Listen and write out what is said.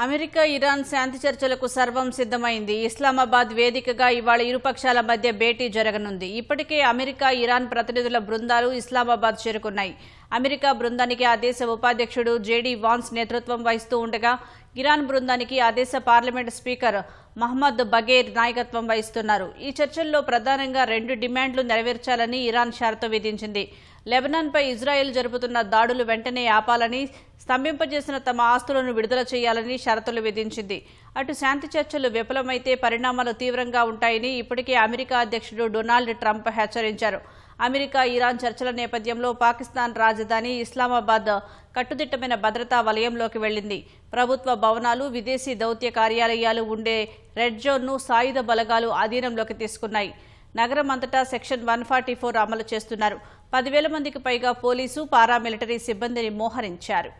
America Iran శాంతి చర్చలకు సర్వం సిద్ధమైంది. ఇస్లామాబాద్ వేదికగా ఇవాళ ఇరుపక్షాల మధ్య భేటీ జరగనుంది. ఇప్పటికే అమెరికా, ఇరాన్ ప్రతినిధుల బృందాలు ఇస్లామాబాద్ చేరుకున్నాయి. అమెరికా బృందానికి ఆ దేశ ఉపాధ్యక్షుడు జేడీ వాన్స్ నేతృత్వం వహిస్తూ ఉండగా, ఇరాన్ బృందానికి ఆ దేశ పార్లమెంట్ స్పీకర్ మహమ్మద్ బగేర్ నాయకత్వం వహిస్తున్నారు. ఈ చర్చల్లో ప్రధానంగా 2 డిమాండ్లు నెరవేర్చాలని ఇరాన్ షరతు విధించింది. లెబనాన్పై ఇజ్రాయెల్ జరుపుతున్న దాడులు వెంటనే ఆపాలని, స్తంభింపజేసిన తమ ఆస్తులను విడుదల చేయాలని షరతులు విధించింది. అటు శాంతి చర్చలు విఫలమైతే పరిణామాలు తీవ్రంగా ఉంటాయని ఇప్పటికే అమెరికా అధ్యక్షుడు డొనాల్డ్ ట్రంప్ హెచ్చరించారు. అమెరికా ఇరాన్ చర్చల నేపథ్యంలో పాకిస్తాన్ రాజధాని ఇస్లామాబాద్ కట్టుదిట్టమైన భద్రతా వలయంలోకి వెళ్లింది. ప్రభుత్వ భవనాలు, విదేశీ దౌత్య కార్యాలయాలు ఉండే రెడ్ జోన్ను సాయుధ బలగాలు అధీనంలోకి తీసుకున్నాయి. నగరం అంతటా సెక్షన్ 144 అమలు చేస్తున్నారు. 10,000 మందికి పైగా పోలీసు, పారామిలిటరీ సిబ్బందిని మోహరించారు.